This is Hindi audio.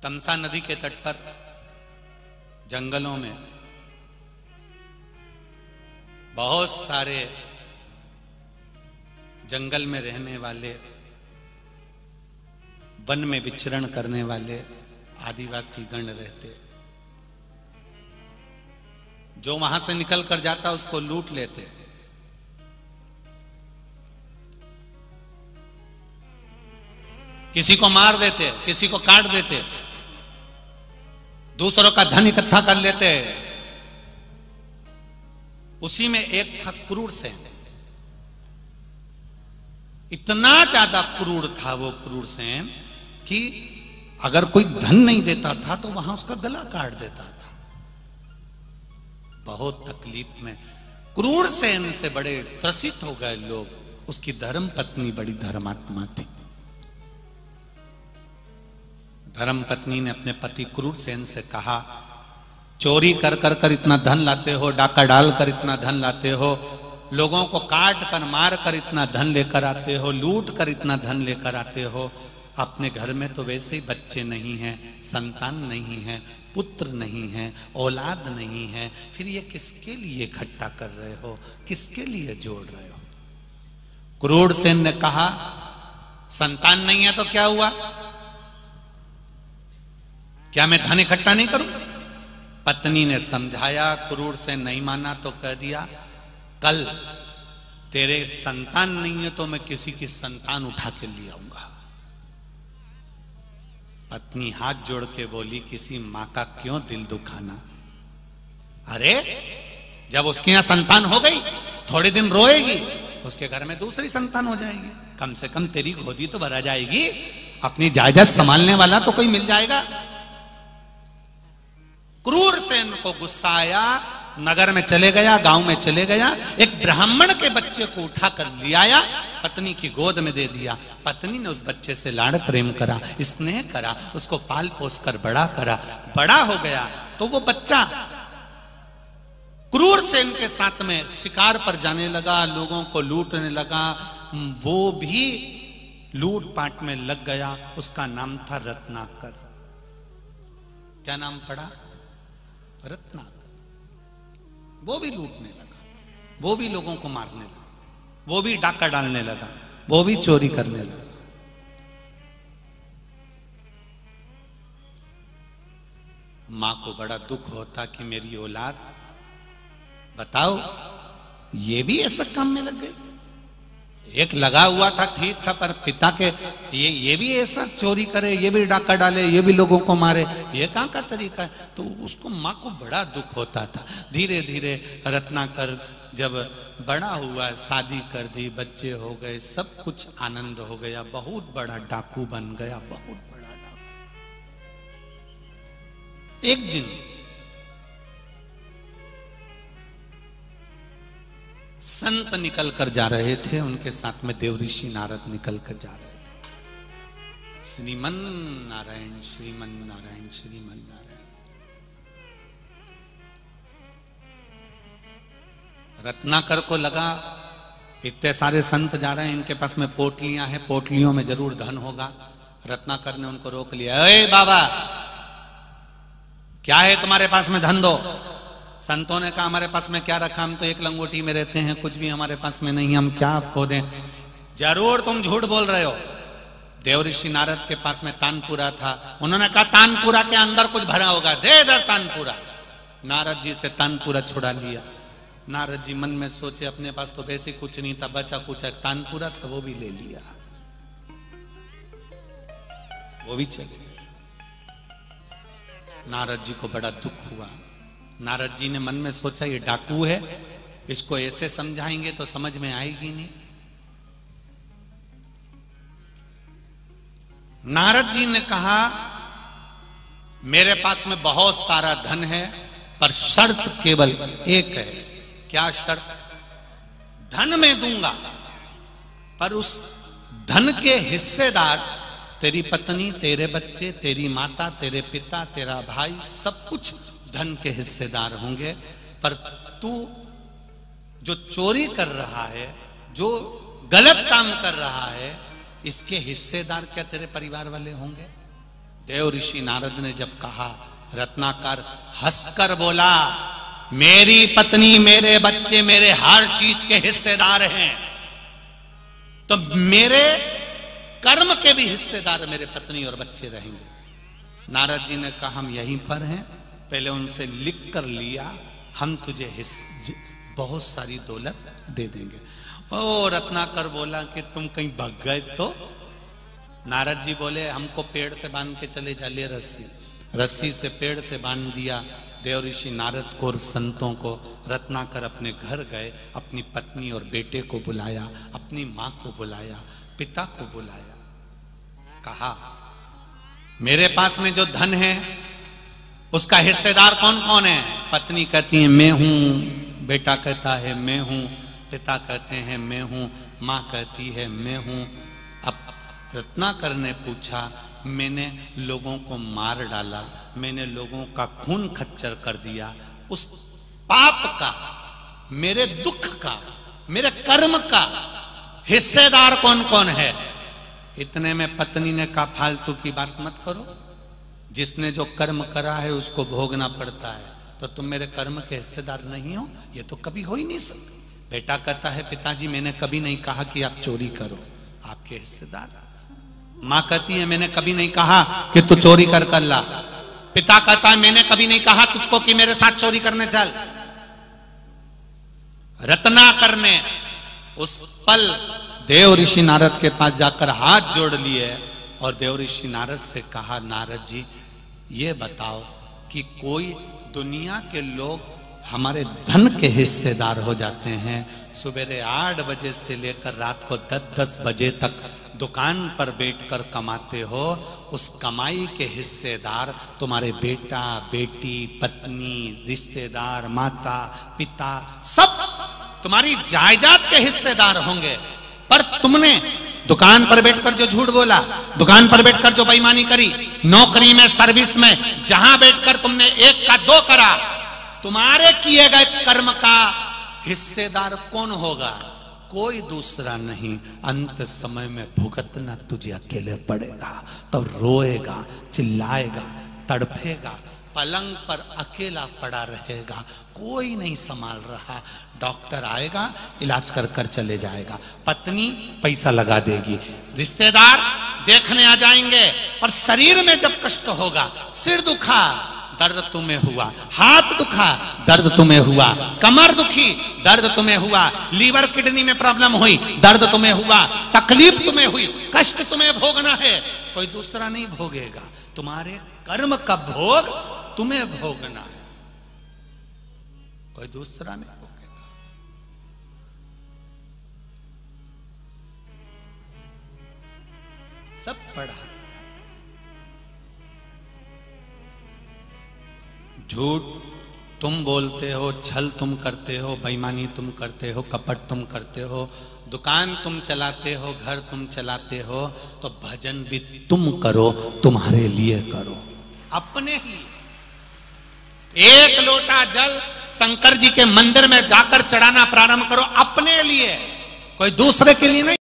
तमसा नदी के तट पर जंगलों में बहुत सारे जंगल में रहने वाले, वन में विचरण करने वाले आदिवासी गण रहते। जो वहां से निकल कर जाता उसको लूट लेते। किसी को मार देते, किसी को काट देते, दूसरों का धन इकट्ठा कर लेते। उसी में एक था क्रूर सेन। इतना ज्यादा क्रूर था वो क्रूर सेन कि अगर कोई धन नहीं देता था तो वहां उसका गला काट देता था। बहुत तकलीफ में क्रूर सेन से बड़े त्रसित हो गए लोग। उसकी धर्म पत्नी बड़ी धर्मात्मा थी। धर्म पत्नी ने अपने पति क्रूर सेन से कहा, चोरी कर कर कर इतना धन लाते हो, डाका डाल कर इतना धन लाते हो, लोगों को काट कर मार कर इतना धन लेकर आते हो, लूट कर इतना धन लेकर आते हो, अपने घर में तो वैसे ही बच्चे नहीं हैं, संतान नहीं है, पुत्र नहीं है, औलाद नहीं है, फिर ये किसके लिए इकट्ठा कर रहे हो, किसके लिए जोड़ रहे हो? क्रूर सेन ने कहा, संतान नहीं है तो क्या हुआ, क्या मैं धन इकट्ठा नहीं करूं? पत्नी ने समझाया, क्रूर सेन नहीं माना तो कह दिया, कल तेरे संतान नहीं है तो मैं किसी की संतान उठा के ले आऊंगा। पत्नी हाथ जोड़ के बोली, किसी मां का क्यों दिल दुखाना? अरे जब उसके यहां संतान हो गई, थोड़े दिन रोएगी, उसके घर में दूसरी संतान हो जाएगी, कम से कम तेरी गोदी तो भरा जाएगी, अपनी जायदाद संभालने वाला तो कोई मिल जाएगा। क्रूर सेन को गुस्सा आया, नगर में चले गया, गांव में चले गया, एक ब्राह्मण के बच्चे को उठाकर ले आया, पत्नी की गोद में दे दिया। पत्नी ने उस बच्चे से लाड़ प्रेम करा, स्नेह करा, उसको पाल पोस कर बड़ा करा। बड़ा हो गया तो वो बच्चा क्रूर सेन के साथ में शिकार पर जाने लगा, लोगों को लूटने लगा, वो भी लूट पाट में लग गया। उसका नाम था रत्नाकर। क्या नाम पड़ा? रत्नाकर। वो भी लूटने लगा, वो भी लोगों को मारने लगा, वो भी डाका डालने लगा, वो भी चोरी करने लगा। मां को बड़ा दुख होता कि मेरी औलाद, बताओ, ये भी ऐसा काम में लग गई। एक लगा हुआ था, ठीक था, पर पिता के ये भी ऐसा चोरी करे, ये भी डाका डाले, ये भी लोगों को मारे, ये कहाँ का तरीका है? तो उसको माँ को बड़ा दुख होता था। धीरे धीरे रत्नाकर जब बड़ा हुआ, शादी कर दी, बच्चे हो गए, सब कुछ आनंद हो गया, बहुत बड़ा डाकू बन गया, बहुत बड़ा डाकू। एक दिन संत निकल कर जा रहे थे, उनके साथ में देवऋषि नारद निकल कर जा रहे थे। श्रीमन नारायण, श्रीमन नारायण, श्रीमन नारायण। रत्नाकर को लगा इतने सारे संत जा रहे हैं, इनके पास में पोटलियां हैं, पोटलियों में जरूर धन होगा। रत्नाकर ने उनको रोक लिया, अरे बाबा, क्या है तुम्हारे पास में, धन दो। संतों ने कहा, हमारे पास में क्या रखा, हम तो एक लंगोटी में रहते हैं, कुछ भी हमारे पास में नहीं, हम क्या आपको दें? जरूर तुम झूठ बोल रहे हो। देवऋषि नारद के पास में तानपुरा था, उन्होंने कहा तानपुरा के अंदर कुछ भरा होगा, दे इधर तानपुरा। नारद जी से तानपुरा छुड़ा लिया। नारद जी मन में सोचे, अपने पास तो वैसे कुछ नहीं था, बचा कुछ एक तानपुरा था, वो भी ले लिया, वो भी चले। नारद जी को बड़ा दुख हुआ। नारद जी ने मन में सोचा, ये डाकू है, इसको ऐसे समझाएंगे तो समझ में आएगी नहीं। नारद जी ने कहा, मेरे पास में बहुत सारा धन है, पर शर्त केवल एक है। क्या शर्त? धन मैं दूंगा, पर उस धन के हिस्सेदार तेरी पत्नी, तेरे बच्चे, तेरी माता, तेरे पिता, तेरा भाई, सब कुछ धन के हिस्सेदार होंगे। पर तू जो चोरी कर रहा है, जो गलत काम कर रहा है, इसके हिस्सेदार क्या तेरे परिवार वाले होंगे? देव ऋषि नारद ने जब कहा, रत्नाकर हंसकर बोला, मेरी पत्नी, मेरे बच्चे, मेरे हर चीज के हिस्सेदार हैं, तो मेरे कर्म के भी हिस्सेदार मेरे पत्नी और बच्चे रहेंगे। नारद जी ने कहा, हम यहीं पर हैं, पहले उनसे लिख कर लिया, हम तुझे बहुत सारी दौलत दे देंगे। ओ रत्नाकर बोला कि तुम कहीं भाग गए तो? नारद जी बोले, हमको पेड़ से बांध के चले जा, ले रस्सी से पेड़ से बांध दिया। देव ऋषि नारद को और संतों को। रत्नाकर अपने घर गए, अपनी पत्नी और बेटे को बुलाया, अपनी मां को बुलाया, पिता को बुलाया, कहा, मेरे पास में जो धन है उसका हिस्सेदार कौन कौन है? पत्नी कहती है मैं हूं, बेटा कहता है मैं हूं, पिता कहते हैं मैं हूं, मां कहती है मैं हूं। अब रत्नाकर ने पूछा, मैंने लोगों को मार डाला, मैंने लोगों का खून खच्चर कर दिया, उस पाप का, मेरे दुख का, मेरे कर्म का हिस्सेदार कौन कौन है? इतने में पत्नी ने कहा, फालतू की बात मत करो, जिसने जो कर्म करा है उसको भोगना पड़ता है, तो तुम मेरे कर्म के हिस्सेदार नहीं हो, ये तो कभी हो ही नहीं सकता। बेटा कहता है, पिताजी मैंने कभी नहीं कहा कि आप चोरी करो, आपके हिस्सेदार। मां कहती है, मैंने कभी नहीं कहा कि तू चोरी कर ला। पिता कहता है, मैंने कभी नहीं कहा तुझको कि मेरे साथ चोरी करने चल। रत्नाकर ने उस पल देव ऋषि नारद के पास जाकर हाथ जोड़ लिए और देव ऋषि नारद से कहा, नारद जी ये बताओ कि कोई दुनिया के लोग हमारे धन के हिस्सेदार हो जाते हैं, सुबह 8 बजे से लेकर रात को 10-10 बजे तक दुकान पर बैठकर कमाते हो, उस कमाई के हिस्सेदार तुम्हारे बेटा, बेटी, पत्नी, रिश्तेदार, माता, पिता, सब तुम्हारी जायदाद के हिस्सेदार होंगे। पर तुमने दुकान पर बैठकर जो झूठ बोला, दुकान पर बैठकर जो बेईमानी करी, नौकरी में, सर्विस में, जहां बैठकर तुमने 1 का 2 करा, तुम्हारे किए गए कर्म का हिस्सेदार कौन होगा? कोई दूसरा नहीं। अंत समय में भुगतना तुझे अकेले पड़ेगा। तब रोएगा, चिल्लाएगा, तड़फेगा, पलंग पर अकेला पड़ा रहेगा, कोई नहीं संभाल रहा। डॉक्टर आएगा, इलाज कर कर चले जाएगा, पत्नी पैसा लगा देगी, रिश्तेदार देखने आ जाएंगे, और शरीर में जब कष्ट होगा, सिर दुखा, दर्द तुम्हें हुआ, हाथ दुखा, दर्द तुम्हें हुआ, कमर दुखी, दर्द तुम्हें हुआ, लीवर किडनी में प्रॉब्लम हुई, दर्द तुम्हें हुआ, तकलीफ तुम्हें हुई, कष्ट तुम्हें भोगना है, कोई दूसरा नहीं भोगेगा। तुम्हारे कर्म का भोग तुम्हें भोगना है, कोई दूसरा नहीं भोगेगा। सब पढ़ा। झूठ तुम बोलते हो, छल तुम करते हो, बेईमानी तुम करते हो, कपट तुम करते हो, दुकान तुम चलाते हो, घर तुम चलाते हो, तो भजन भी तुम करो, तुम्हारे लिए करो, अपने लिए। 1 लोटा जल शंकर जी के मंदिर में जाकर चढ़ाना प्रारंभ करो, अपने लिए, कोई दूसरे के लिए नहीं।